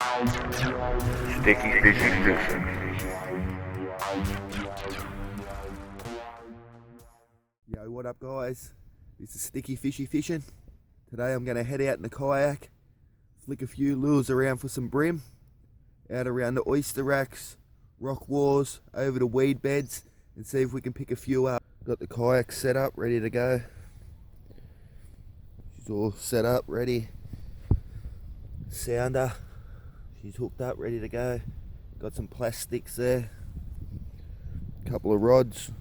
Sticky Fishy Fishing. Yo, what up guys? This is Sticky Fishy Fishing. Today I'm going to head out in the kayak, flick a few lures around for some bream, out around the oyster racks, rock walls, over the weed beds, and see if we can pick a few up. Got the kayak set up, ready to go. She's all set up, ready. Sounder, she's hooked up, ready to go. Got some plastics there, couple of rods.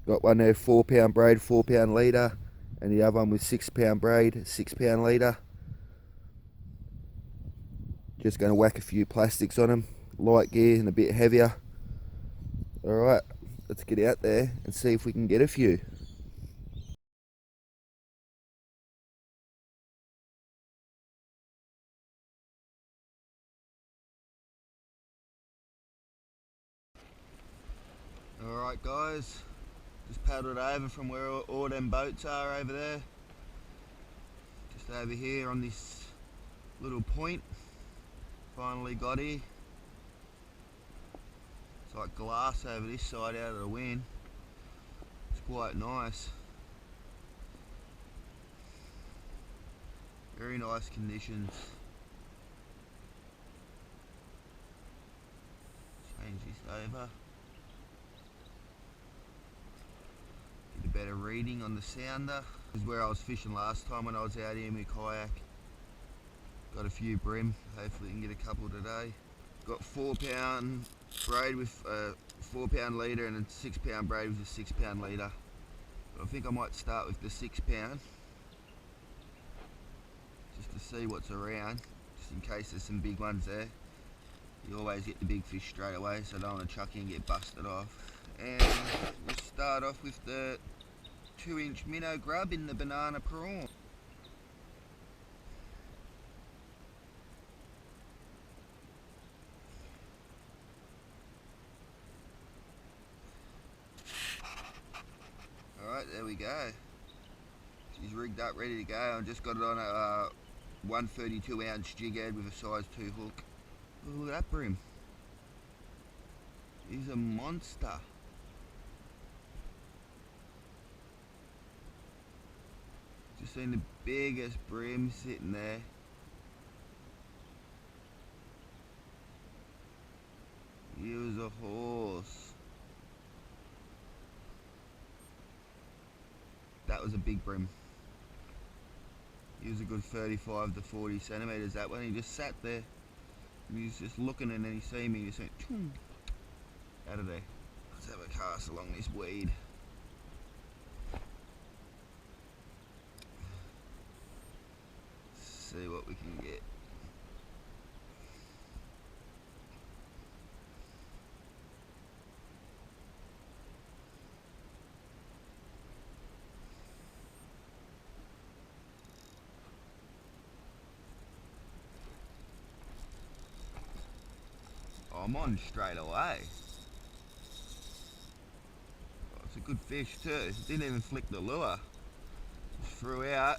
Got one there, 4 pound braid, 4 pound leader, and the other one with 6 pound braid, 6 pound leader. Just going to whack a few plastics on them, light gear and a bit heavier. Alright, let's get out there and see if we can get a few. Alright guys, just paddled over from where all them boats are over there. Just over here on this little point. Finally got here. It's like glass over this side out of the wind. It's quite nice. Very nice conditions. Change this over. Get a better reading on the sounder. This is where I was fishing last time when I was out here in my kayak. Got a few bream, hopefully we can get a couple today. Got 4 pound braid with a 4 pound leader and a 6 pound braid with a 6 pound leader. But I think I might start with the 6 pound, just to see what's around, just in case there's some big ones there. You always get the big fish straight away, so I don't want to chuck in and get busted off. And we'll start off with the 2-inch minnow grub in the banana prawn. Alright, there we go. She's rigged up, ready to go. I've just got it on a 132 ounce jig head with a size 2 hook. Oh, look at that bream. He's a monster. Just seen the biggest bream sitting there. He was a horse. That was a big bream. He was a good 35 to 40 centimetres, that one. He just sat there. And he was just looking, and then he seen me, he just went, choom, out of there. Let's have a cast along this weed. See what we can get. I'm on straight away. Oh, it's a good fish too. It didn't even flick the lure. Just threw out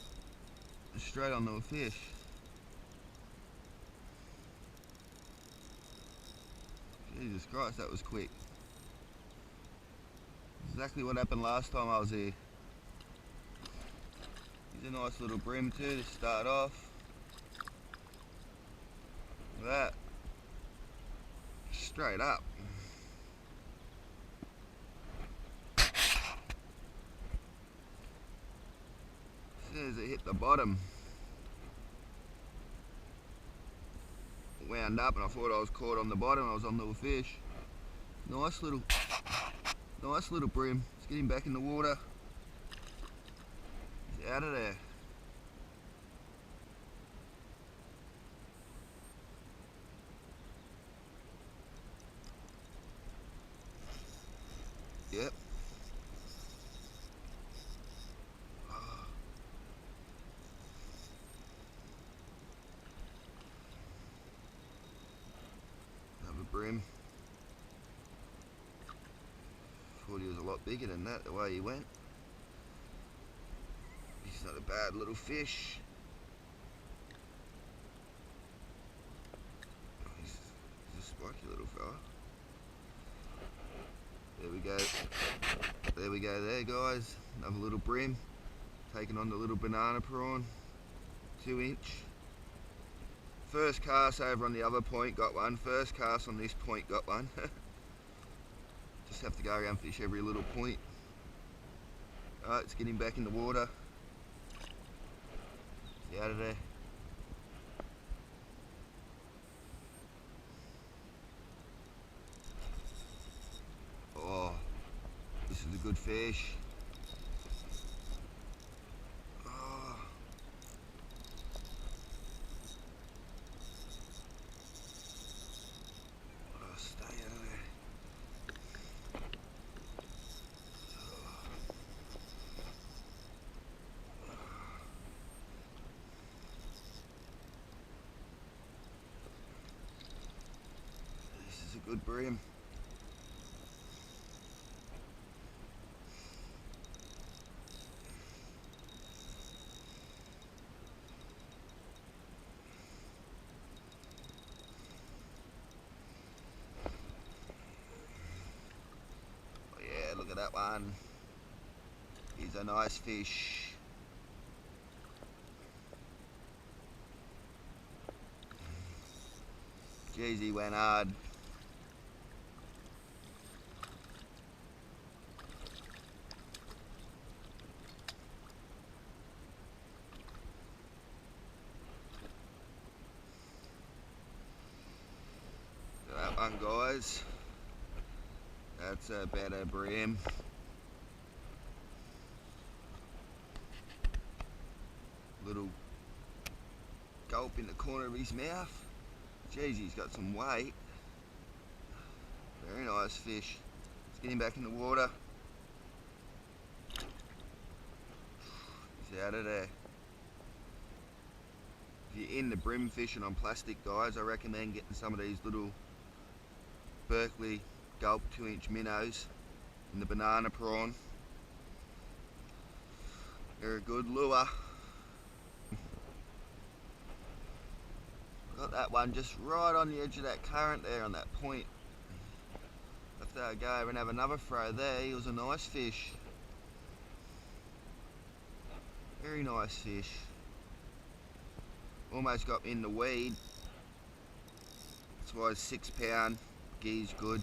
straight onto a fish. Jesus Christ, that was quick. Exactly what happened last time I was here. He's a nice little bream too to start off. Look at that. Straight up. As soon as it hit the bottom, it wound up and I thought I was caught on the bottom. I was on the fish. Nice little bream. Let's get him back in the water. He's out of there. Yep. Another bream. Thought he was a lot bigger than that, the way he went. He's not a bad little fish. nasty little fella. There we go. There we go there, guys. Another little bream. Taking on the little banana prawn. 2-inch. First cast over on the other point, got one. First cast on this point, got one. Just have to go around fish every little point. Alright, let's get him back in the water. Get out of there. Oh, this is a good fish. Oh. Oh, stay out of there. This is a good bream. Look at that one. He's a nice fish. Jeez, he went hard. Look at that one, guys. That's a better bream. Little gulp in the corner of his mouth. Jeez, he's got some weight. Very nice fish. Let's get him back in the water. He's out of there. If you're into bream fishing on plastic, guys, I recommend getting some of these little Berkeley gulp 2-inch minnows and the banana prawn. They're a good lure. Got that one just right on the edge of that current there on that point. Left that go and have another throw there. He was a nice fish. Very nice fish. Almost got me in the weed. That's why 6 pound gee's good.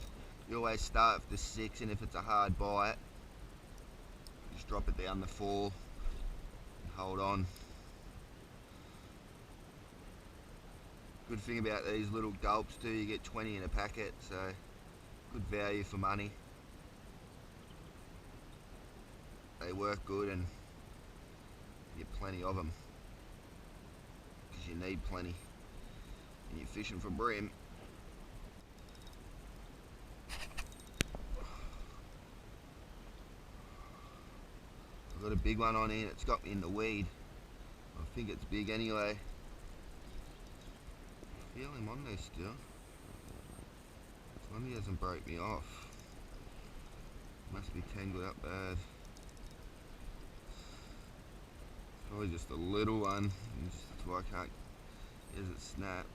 You always start with the 6, and if it's a hard bite, just drop it down the 4 and hold on. Good thing about these little gulps too, you get 20 in a packet, so good value for money. They work good and you get plenty of them, because you need plenty and you're fishing for bream. I've got a big one on here, it's got me in the weed. I think it's big anyway. I feel him on there still. As long as he hasn't broke me off. Must be tangled up bad. It's probably just a little one. That's why I can't. Is it snapped?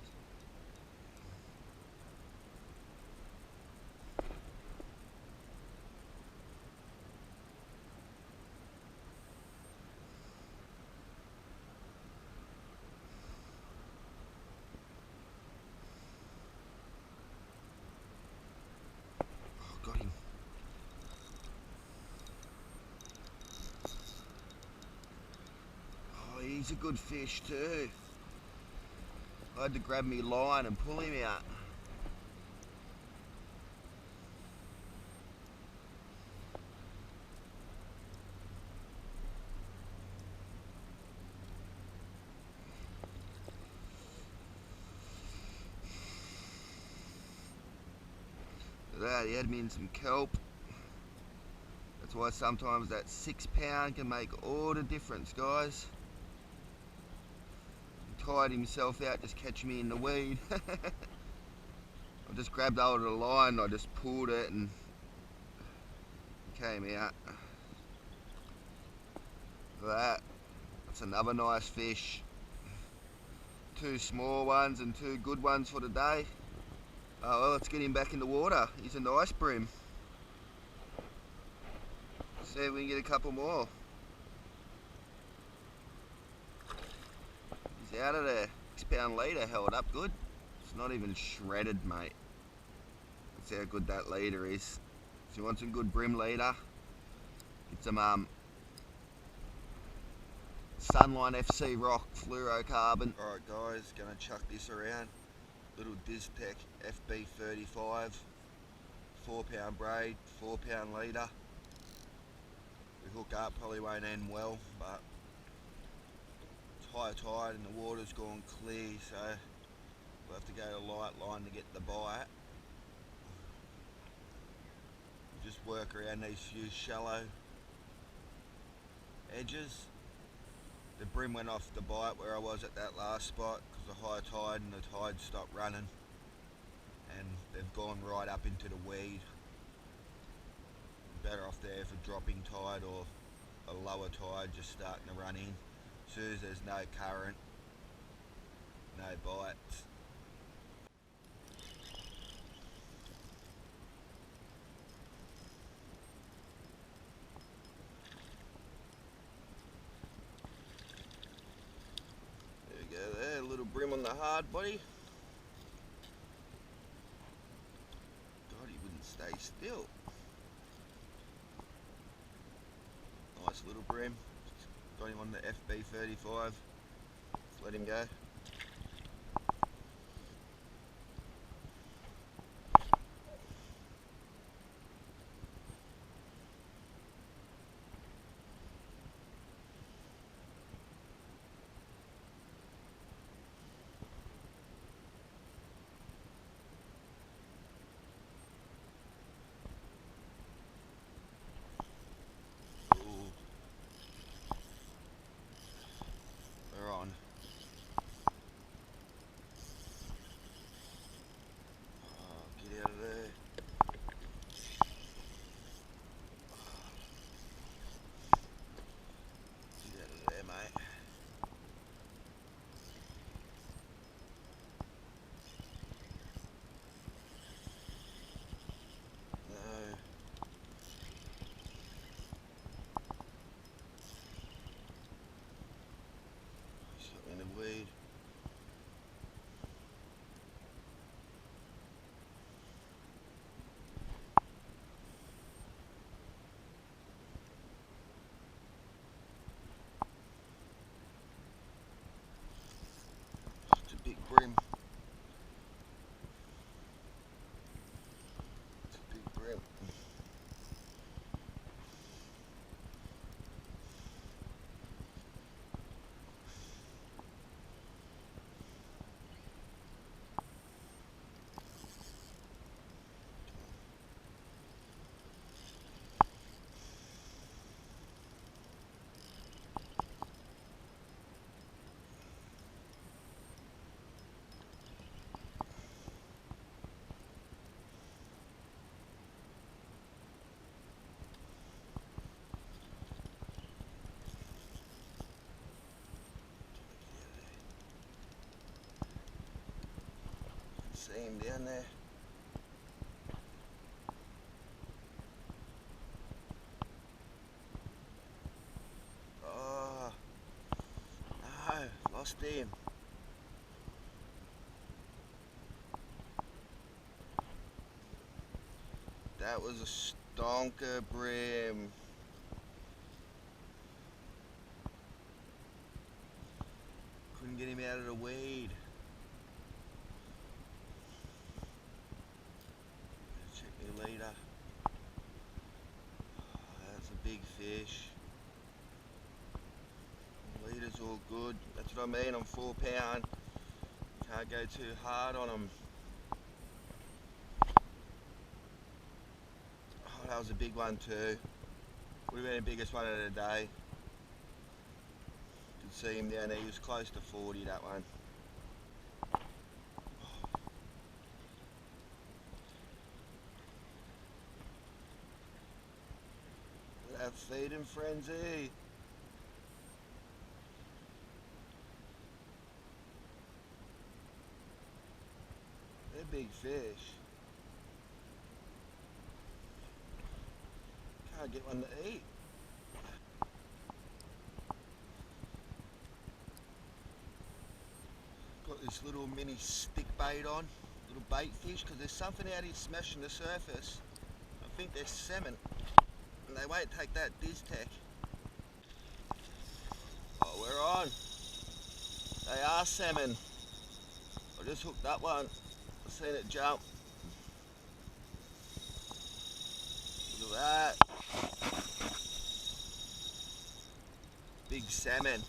Got him. Oh, he's a good fish too. I had to grab me line and pull him out. He had me in some kelp. That's why sometimes that 6 pound can make all the difference, guys. He tired himself out just catching me in the weed. I just grabbed hold of the line, I just pulled it and it came out. Look at that. That's another nice fish. 2 small ones and 2 good ones for the day. Oh well, let's get him back in the water. He's a nice bream. See if we can get a couple more. He's out of there. 6 pound leader held up good. It's not even shredded, mate. That's how good that leader is. If you want some good bream leader, get some Sunline FC Rock fluorocarbon. Alright guys, gonna chuck this around. Little Diztech FB35, 4 pound braid, 4 pound leader. We hook up, probably won't end well, but it's high tide and the water's gone clear, so we'll have to go to light line to get the bite. Just work around these few shallow edges. The bream went off the bite where I was at that last spot because of high tide and the tide stopped running, and they've gone right up into the weed. Better off there for dropping tide or a lower tide just starting to run in. As soon as there's no current, no bites. There we go there, a little bream on the hard body. God, he wouldn't stay still. Nice little bream. Got him on the FB35. Let's let him go. Big bream. It's a big bream. See him down there. Oh, no, lost him. That was a stonker bream. Couldn't get him out of the weed. Leader. Oh, that's a big fish. The leader's all good. That's what I mean on 4 pound. Can't go too hard on them. Oh, that was a big one too. Would have been the biggest one of the day. Could see him down there. He was close to 40, that one. That feeding frenzy. They're big fish. Can't get one to eat. Got this little mini stick bait on, little bait fish, because there's something out here smashing the surface. I think they're salmon, and they won't take that Diz-Tech. Oh, we're on. They are salmon. I just hooked up one. I've seen it jump. Look at that. Big salmon.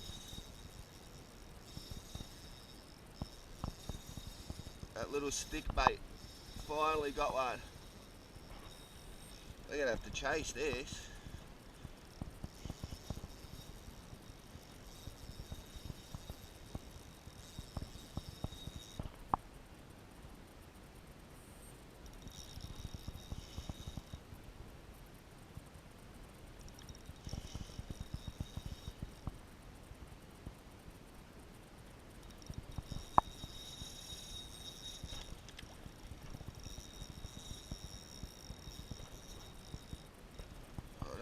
That little stick bait. Finally got one. We're gonna have to chase this.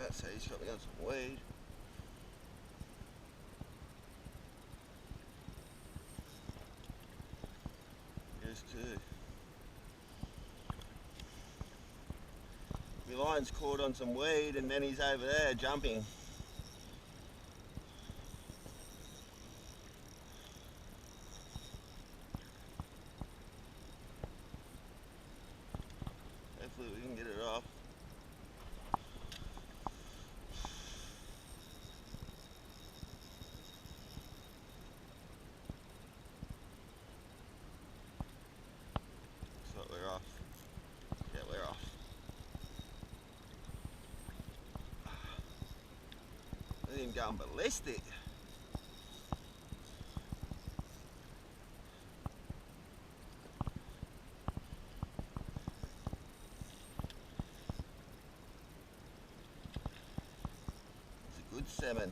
So he's got me on some weed. Here's two. My line's caught on some weed and then he's over there jumping. Hopefully we can get it off. We're off. Yeah, we're off. Look at him going ballistic. It's a good salmon.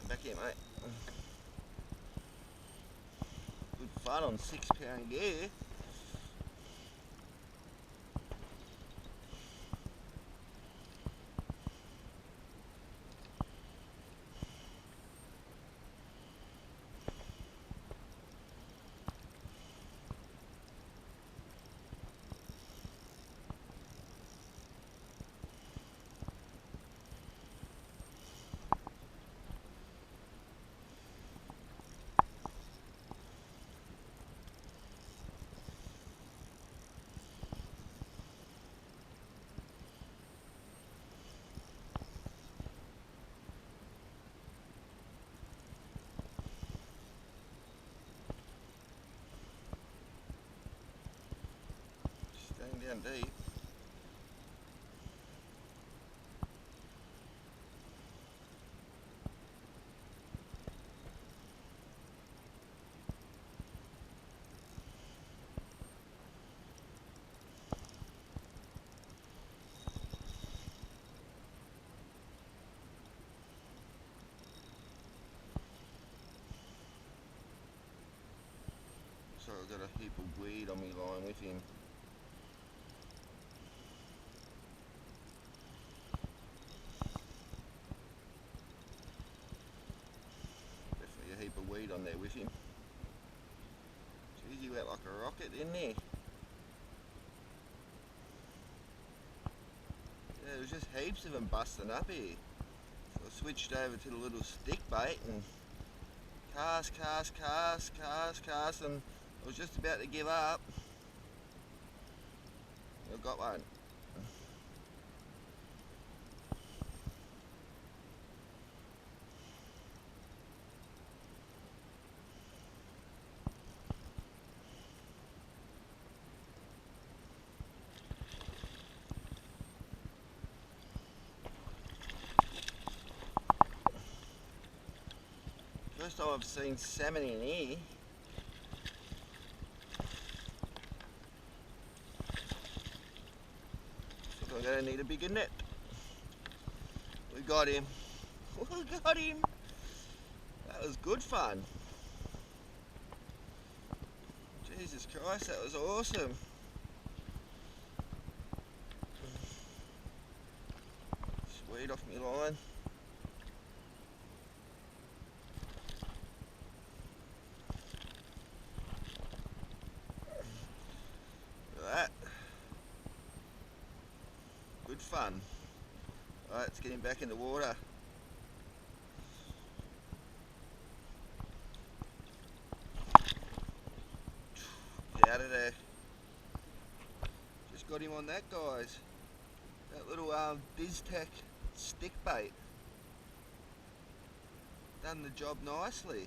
Back here, mate. Good fun on 6-pound gear. Staying down deep. So I've got a heap of weed on my line with him. Definitely a heap of weed on there with him. Geez, he went like a rocket, didn't he? Yeah, there was just heaps of them busting up here. So I switched over to the little stick bait and cast, and I was just about to give up. I got one. First time I've seen salmon in here. I'm going to need a bigger net. We got him. We got him. That was good fun. Jesus Christ, that was awesome. Sweet off me line. Look at that. Good fun. Alright, let's get him back in the water. Get out of there. Just got him on that, guys. That little BizTech stick bait. Done the job nicely.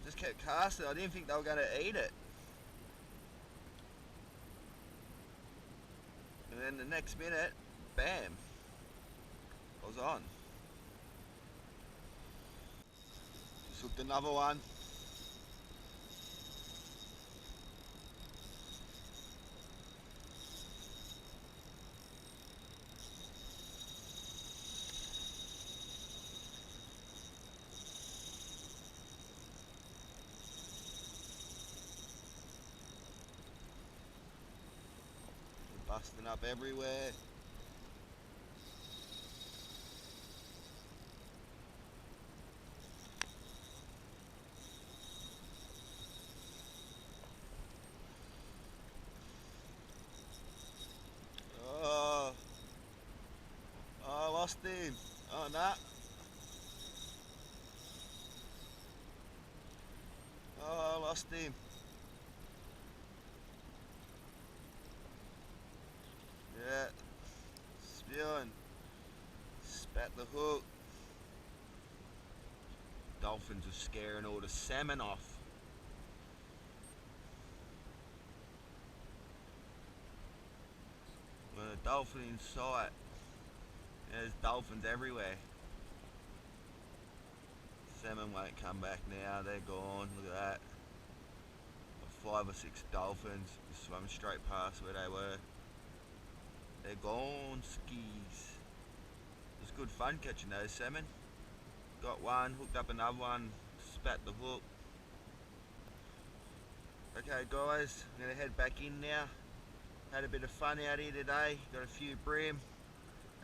I just kept casting. I didn't think they were going to eat it. And then the next minute, bam, I was on. Just hooked another one. They're busting up everywhere. I lost him. Oh, nah. Oh, I lost him. Yeah. Spewing. Spat the hook. Dolphins are scaring all the salmon off. When a dolphin in sight, there's dolphins everywhere. Salmon won't come back now, they're gone. Look at that. 5 or 6 dolphins just swam straight past where they were. They're gone skis. It was good fun catching those salmon. Got one, hooked up another one, spat the hook. Okay guys, I'm going to head back in now. Had a bit of fun out here today, got a few bream,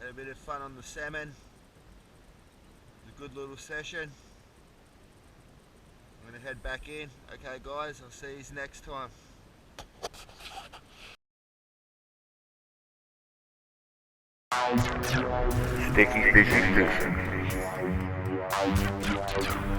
had a bit of fun on the salmon. It was a good little session. I'm going to head back in. Okay guys, I'll see you next time. Sticky Fishing Station.